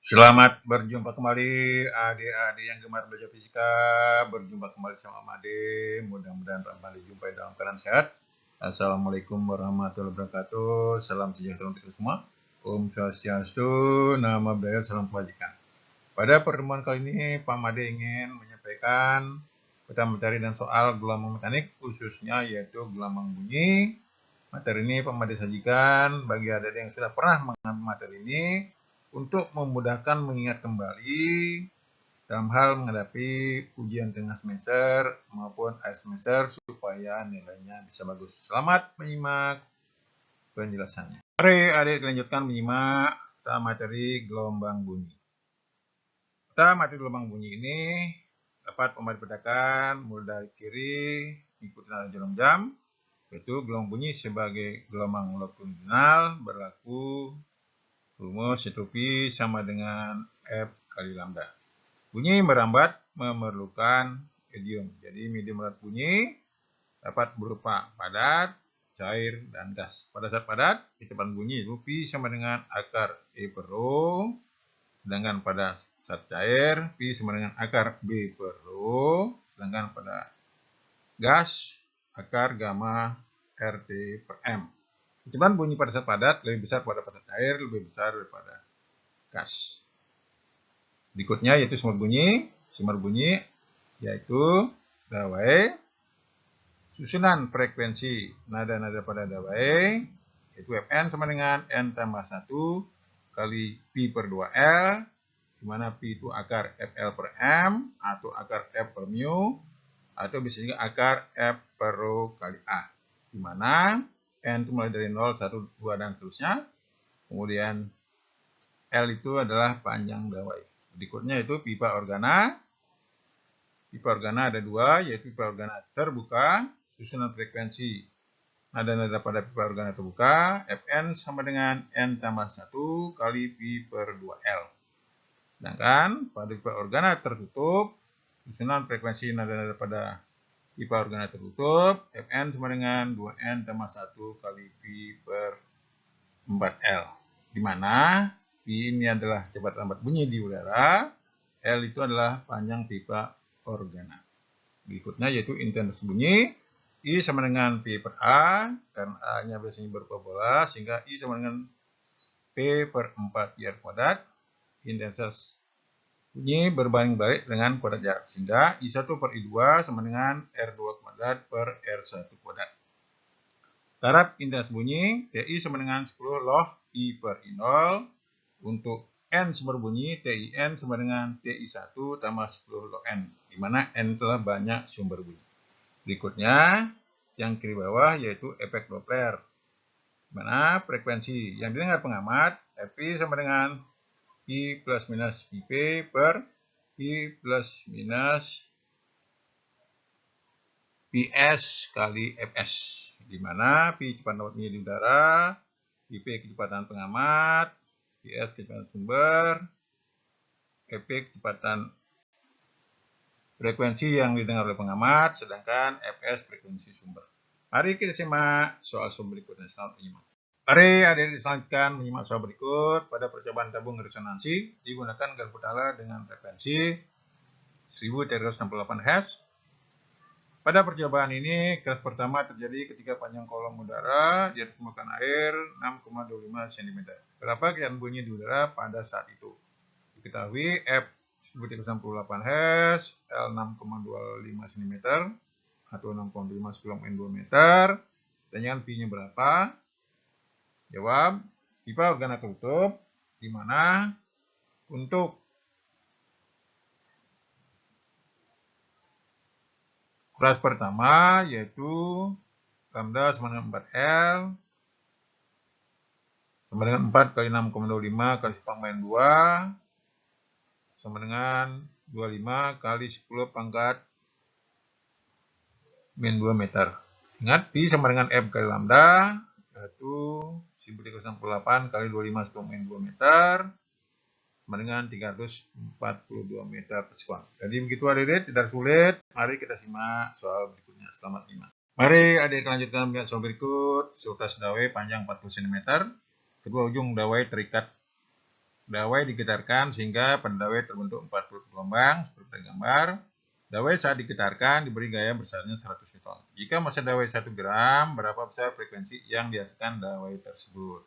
Selamat berjumpa kembali adik-adik yang gemar belajar fisika. Berjumpa kembali sama Made. Mudah-mudahan Pak Made jumpai dalam keadaan sehat. Assalamualaikum warahmatullahi wabarakatuh. Salam sejahtera untuk kita semua. Om Swastiastu, Nama Budaya, Salam Kebajikan. Pada pertemuan kali ini Pak Made ingin menyampaikan materi dan soal gelombang mekanik, khususnya yaitu gelombang bunyi. Materi ini Pak Made sajikan bagi adik-adik yang sudah pernah mengambil materi ini untuk memudahkan mengingat kembali dalam hal menghadapi ujian tengah semester maupun akhir semester supaya nilainya bisa bagus. Selamat menyimak penjelasannya. Mari adik lanjutkan menyimak materi gelombang bunyi. Materi gelombang bunyi ini dapat dibedakan mulai dari kiri ikuti jarum jam, yaitu gelombang bunyi sebagai gelombang longitudinal berlaku rumus P sama dengan F kali lambda. Bunyi merambat memerlukan medium. Jadi medium merambat bunyi dapat berupa padat, cair, dan gas. Pada saat padat, kecepatan bunyi itu P sama dengan akar E per rho. Sedangkan pada saat cair, P sama dengan akar B per rho. Sedangkan pada gas, akar gamma RT per M. Kecepatan bunyi pada saat padat lebih besar pada saat cair, lebih besar daripada gas. Berikutnya yaitu sumber bunyi. Sumber bunyi yaitu dawai. Susunan frekuensi nada-nada pada dawai yaitu Fn sama dengan N tambah 1 kali Pi per 2L, di mana Pi itu akar FL per M atau akar F per mu atau bisa juga akar F per rho kali A, di mana N itu mulai dari 0, 1, 2 dan seterusnya. Kemudian L itu adalah panjang dawai. Berikutnya itu pipa organa. Pipa organa ada dua, yaitu pipa organa terbuka, susunan frekuensi nada-nada pada pipa organa terbuka, Fn sama dengan N tambah 1 kali Pi per 2L. Sedangkan pada pipa organa tertutup, susunan frekuensi nada-nada pada pipa organa tertutup, Fn sama dengan 2N tambah 1 kali Pi per 4L. Di mana Pi ini adalah kecepatan lambat bunyi di udara, L itu adalah panjang pipa organa. Berikutnya yaitu intensitas bunyi. I sama dengan P per A, karena A-nya biasanya berparabola, sehingga I sama dengan P per 4 R kuadrat. Intensitas bunyi berbanding balik dengan kuadrat jarak, sehingga I1 per I2 sama dengan R2 kuadrat per R1 kuadrat. Taraf intensitas bunyi, TI sama dengan 10 log I per I0. Untuk N sumber bunyi, TIN sama dengan TI1 tambah 10 log N, di mana N telah banyak sumber bunyi. Berikutnya, yang kiri bawah yaitu efek Doppler, di mana frekuensi yang didengar pengamat, Fp sama dengan I plus minus Ip per I plus minus Ps kali Fs, di mana Pi kecepatan lambat bunyi di udara, Ip kecepatan pengamat, Ps kecepatan sumber, Fp kecepatan frekuensi yang didengar oleh pengamat, sedangkan Fs frekuensi sumber. Mari kita simak soal-soal berikutnya. Selamat menyimak. Mari adik-adik selanjutkan menyimak soal berikut. Pada percobaan tabung resonansi digunakan gas berkala dengan frekuensi 1368 Hz. Pada percobaan ini, kelas pertama terjadi ketika panjang kolom udara di atas permukaan air 6,25 cm. Berapa kecepatan bunyi di udara pada saat itu? Diketahui F 1368 Hz, L 6,25 cm atau 6,5 10 2 meter. Pertanyaan Pi-nya berapa? Jawab, pipa organa tertutup, di mana untuk kelas pertama yaitu lambda sama dengan 4L sama dengan 4 kali 6,25 kali 10 2 sama dengan 25 kali 10 pangkat min 2 meter. Ingat, Pi sama dengan F kali lambda, yaitu 1368 kali 25 10 2 meter, sama dengan 342 meter per sekon. Jadi begitu adik-adik, tidak sulit. Mari kita simak soal berikutnya. Selamat menyimak. Mari adik lanjutkan melihat soal berikut. Sultas dawai panjang 40 cm. Kedua ujung dawai terikat dawai digetarkan sehingga pada dawai terbentuk 40 gelombang seperti pada gambar. Dawai saat digetarkan diberi gaya besarnya 100 Newton. Jika massa dawai 1 gram, berapa besar frekuensi yang dihasilkan dawai tersebut?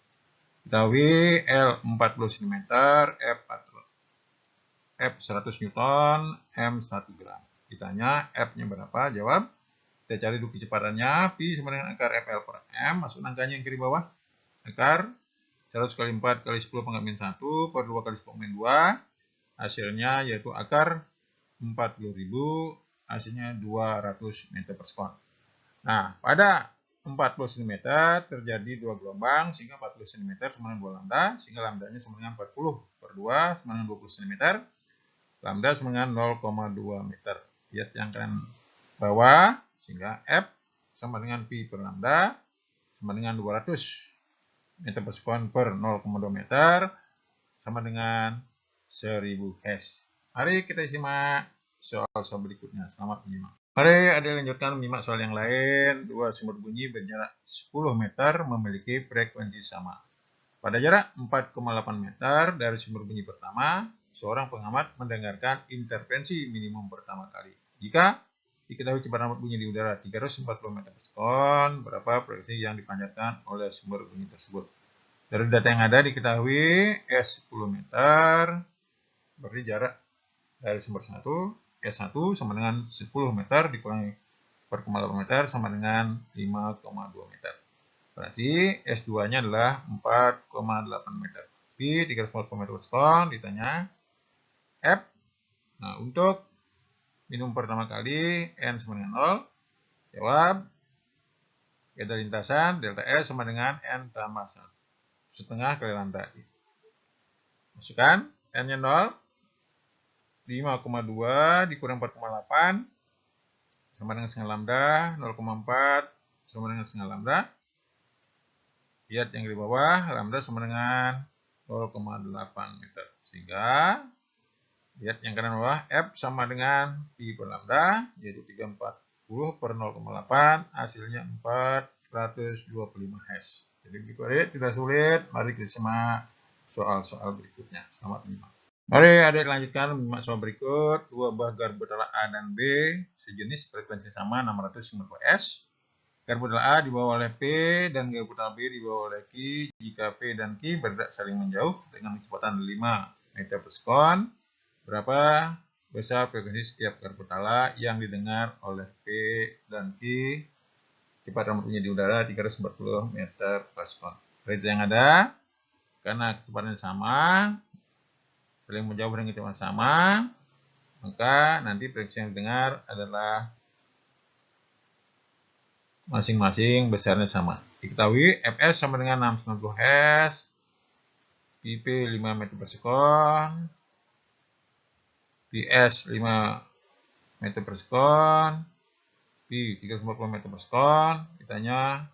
Ketahui L 40 cm, F 100 Newton, M 1 gram. Ditanya F-nya berapa? Jawab. Kita cari dulu kecepatannya. Pi sama dengan akar FL per M. Masuk angkanya yang kiri bawah. Akar 100 kali 4 kali 10 pangkat min 1 per 2 kali 10 min 2. Hasilnya yaitu akar 40.000, hasilnya 200 meter per sekon. Nah, pada 40 cm terjadi 2 gelombang, sehingga 40 cm sama dengan 2 lambda, sehingga lambdanya sama dengan 40 per 2 sama dengan 20 cm. Lambda sama dengan 0,2 meter. Lihat yang kanan bawah, sehingga F sama dengan pi per lambda sama dengan 200 meter per sekon per 0,2 meter sama dengan 1000 Hz. Mari kita simak soal-soal berikutnya. Selamat menyimak. Mari Adik lanjutkan menyimak soal yang lain. Dua sumber bunyi berjarak 10 meter memiliki frekuensi sama. Pada jarak 4,8 meter dari sumber bunyi pertama, seorang pengamat mendengarkan intervensi minimum pertama kali. Jika diketahui kecepatan bunyi di udara 340 meter per sekon, berapa frekuensi yang dipanjatkan oleh sumber bunyi tersebut? Dari data yang ada diketahui S 10 meter, berarti jarak dari sumber 1, S1 sama dengan 10 meter dikurangi 4,8 meter sama dengan 5,2 meter. Berarti S2-nya adalah 4,8 meter. Pi 340 meter per sekon, ditanya F. Nah, untuk minimum pertama kali N sama dengan 0, jawab beda lintasan delta S sama dengan N tambah 1. Setengah kali lambda. Masukkan N-nya 0, 5,2 dikurang 4,8 sama dengan setengah lambda, 0,4 sama dengan setengah lambda. Lihat yang di bawah, lambda sama dengan 0,8 meter. Sehingga, lihat yang kanan bawah, F sama dengan pi per lambda, yaitu 340 per 0,8, hasilnya 425 Hz. Jadi begitu adik, tidak sulit. Mari kita simak soal-soal berikutnya. Selamat menyimak. Mari adik lanjutkan menyimak soal berikut. Dua buah garpu betala A dan B sejenis frekuensi sama 650 Hz. Garpu betala A dibawa oleh P dan garpu betala B dibawa oleh Q. Jika P dan Q bergerak saling menjauh dengan kecepatan 5 meter per sekon, berapa besar frekuensi setiap garpu betala yang didengar oleh P dan Q? Kecepatan bunyi di udara 340 meter per sekon. Berita yang ada, karena kecepatannya sama, saling menjauh dengan kecepatan sama, maka nanti frekuensi yang didengar adalah masing-masing besarnya sama. Diketahui Fs sama dengan 690 Hz, Pp 5 meter per sekon, Ps 5 meter per sekon, Q 340 meter per sekon. Ditanya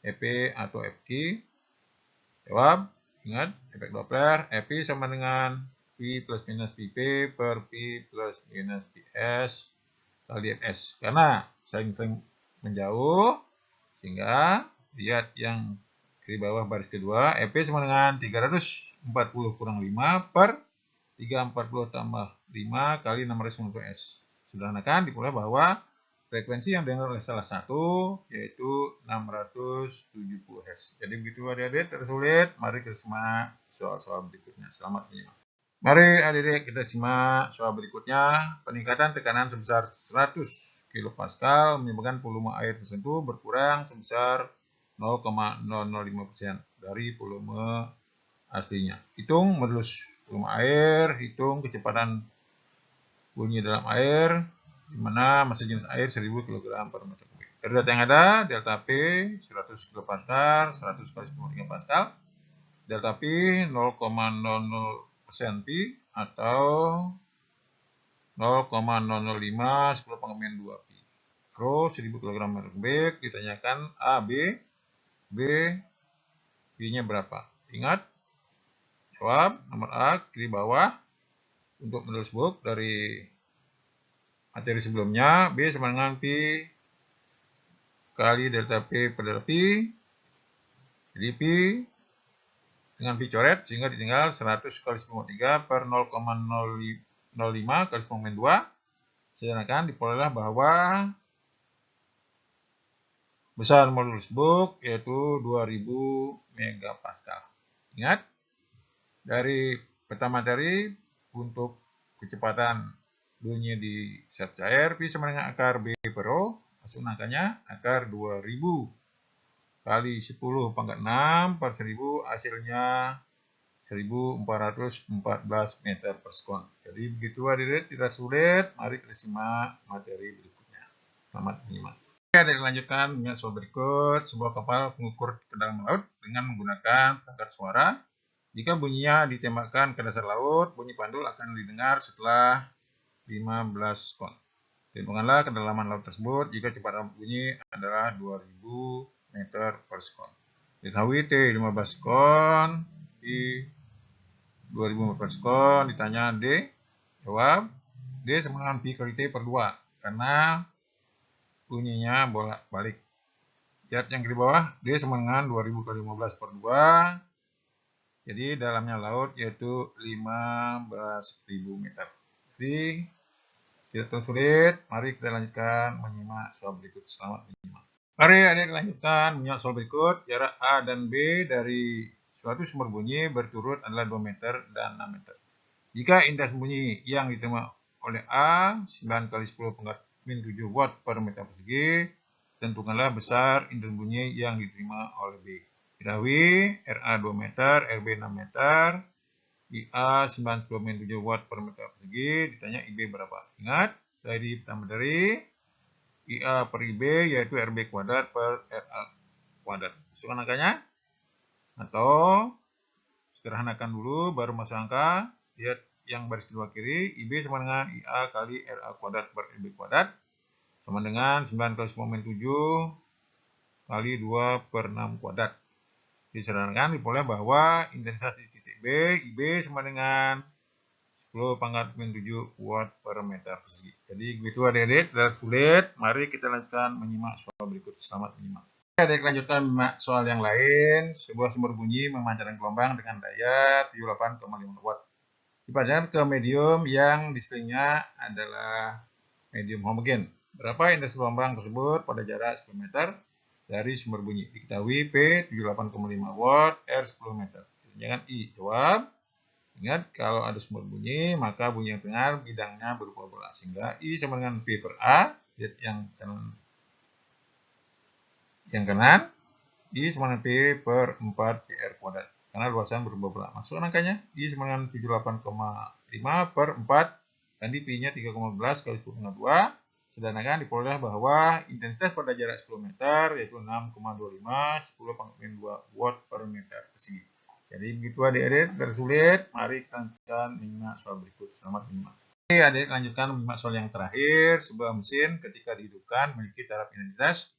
Ep atau Fq. Jawab, ingat efek Doppler, Ep sama dengan P plus minus Pp per P plus minus Ps kali Fs. Karena saling menjauh, sehingga lihat yang kiri bawah baris kedua, Ep sama dengan 340 kurang 5 per 340 tambah 5 kali 690 S. Sederhanakan diperoleh bahwa frekuensi yang didengar oleh salah satu yaitu 670 Hz. Jadi begitu adik-adik, tersulit. Mari kita simak soal-soal berikutnya. Selamat menyimak. Mari adik-adik kita simak soal berikutnya. Peningkatan tekanan sebesar 100 kPa menyebabkan volume air tertentu berkurang sebesar 0,005% dari volume aslinya. Hitung modulus volume air, hitung kecepatan bunyi dalam air, di mana massa jenis air 1000 kg per meter kubik. Dari data yang ada, delta P 100 kPa, 100 kali 10 pascal, delta P 0,00% Pi atau 0,005 10 pangkat min 2 Pi. Rho 1000 kg meter kubik. Ditanyakan A, B, Pi-nya berapa? Ingat, jawab nomor A, kiri bawah. Untuk modulus Book dari materi sebelumnya, B sama dengan Pi kali delta P per delta Pi. Jadi Pi dengan pi coret, sehingga ditinggal 100 kali 10,3 per 0,005 kali 10,2. Sedangkan diperolehlah bahwa besar modulus book yaitu 2000 megapascal. Ingat, dari peta materi untuk kecepatan bunyi di zat cair Pi sama dengan akar B per rho, masuk angkanya akar 2000 kali 10 pangkat 6 per 1000, hasilnya 1414 meter per sekon. Jadi begitu adik-adik, tidak sulit. Mari kita simak materi berikutnya. Selamat menyimak. Oke, adik lanjutkan dengan soal berikut. Sebuah kapal pengukur kedalaman laut dengan menggunakan perangkat suara. Jika bunyinya ditembakkan ke dasar laut, bunyi pandul akan didengar setelah 15 sekon. Hitungkanlah kedalaman laut tersebut jika kecepatan bunyi adalah 2000 meter per sekon. Diketahui T 15 sekon, I 2000 meter per sekon. Ditanya D, jawab D sama dengan Pi kali T per 2 karena bunyinya bolak-balik. Lihat yang di bawah, D sama dengan 2000 kali 15 per 2. Jadi dalamnya laut yaitu 15.000 meter. Jadi tidak terlalu sulit. Mari kita lanjutkan menyimak soal berikut. Selamat menyimak. Mari adik lanjutkan menyimak soal berikut. Jarak A dan B dari suatu sumber bunyi berturut adalah 2 meter dan 6 meter. Jika intensitas bunyi yang diterima oleh A 9 kali 10 pangkat min 7 watt per meter persegi, tentukanlah besar intensitas bunyi yang diterima oleh B. Diketahui RA 2 meter, RB 6 meter, IA 9 10 min 7 watt per meter persegi, ditanya IB berapa. Ingat, dari pertama dari IA per IB yaitu RB kuadrat per RA kuadrat. Masukkan angkanya, atau sederhanakan dulu baru masuk angka. Lihat yang baris kedua kiri, IB sama dengan IA kali RA kuadrat per RB kuadrat, sama dengan 9 kali 10 min 7 kali 2 per 6 kuadrat. Disederhanakan diperoleh bahwa intensitas di titik B, IB sama dengan 10 pangkat min 7 watt per meter persegi. Jadi begitu adik-adik, tidak sulit. Mari kita lanjutkan menyimak soal berikut. Selamat menyimak. Adik lanjutkan menyimak soal yang lain. Sebuah sumber bunyi memancarkan gelombang dengan daya 78,5 watt. Dipancarkan ke medium yang di sekelilingnya adalah medium homogen. Berapa intensitas gelombang tersebut pada jarak 10 meter dari sumber bunyi? Diketahui P 78,5 watt, R 10 meter. Jangan I. Jawab. Ingat, kalau ada sumber bunyi, maka bunyi yang terdengar bidangnya berupa bola. Sehingga I sama dengan P per A. Lihat yang kanan. I sama dengan P per 4 PR kuadrat. Karena luasan berupa bola. Masuk angkanya. I sama dengan 78,5 per 4. Tadi Pi-nya 3,11 kali 10,2. Sedangkan diperoleh bahwa intensitas pada jarak 10 meter yaitu 6,25 10 pangkat min 2 watt per meter persegi. Jadi begitu adik-adik, tersulit. Mari kita lanjutkan menyimak soal berikut. Selamat menyimak. Oke adik, lanjutkan menyimak soal yang terakhir. Sebuah mesin ketika dihidupkan memiliki taraf intensitas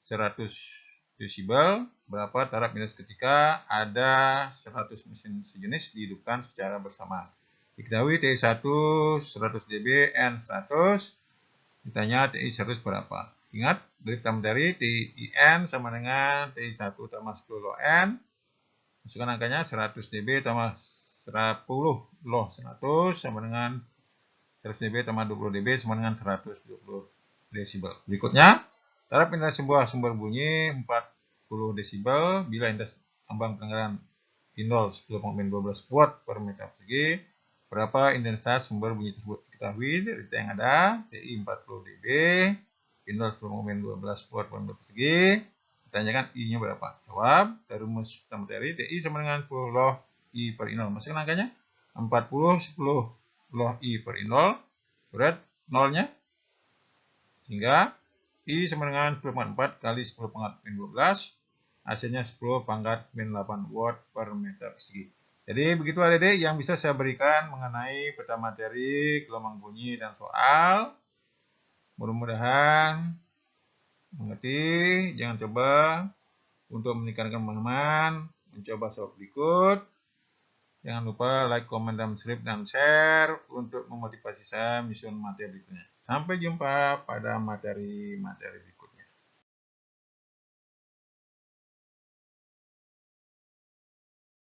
100 desibel. Berapa taraf intensitas ketika ada 100 mesin sejenis dihidupkan secara bersamaan? Diketahui TI1 100 dB, N 100. Ditanya TI 100 berapa? Ingat, dari materi TIN sama dengan TI1 tambah 10 N. Masukkan angkanya 100 dB tambah 10 loh 100 sama dengan 100 dB tambah 20 dB sama dengan 120 desibel. Berikutnya, taraf intensitas sebuah sumber bunyi 40 desibel bila intensitas ambang pendengaran I0 10,12 watt per meter persegi. Berapa intensitas sumber bunyi tersebut? Diketahui dari yang ada TI 40 dB, I0 10,12 watt per meter persegi. Ditanyakan I-nya berapa? Jawab, dari rumus materi TI sama dengan 10 loh I per I0. Masukkan angkanya 40 10 loh I per I0. Surat nolnya. Sehingga I sama dengan 10,4 kali 10 pangkat min 12. Hasilnya 10 pangkat min 8 watt per meter persegi. Jadi begitu adik-adik yang bisa saya berikan mengenai peta materi, gelombang bunyi, dan soal. Mudah-mudahan mengerti. Jangan coba untuk meningkatkan pemahaman, mencoba soal berikut. Jangan lupa like, comment, dan subscribe dan share untuk memotivasi saya menyusun materi berikutnya. Sampai jumpa pada materi-materi berikutnya.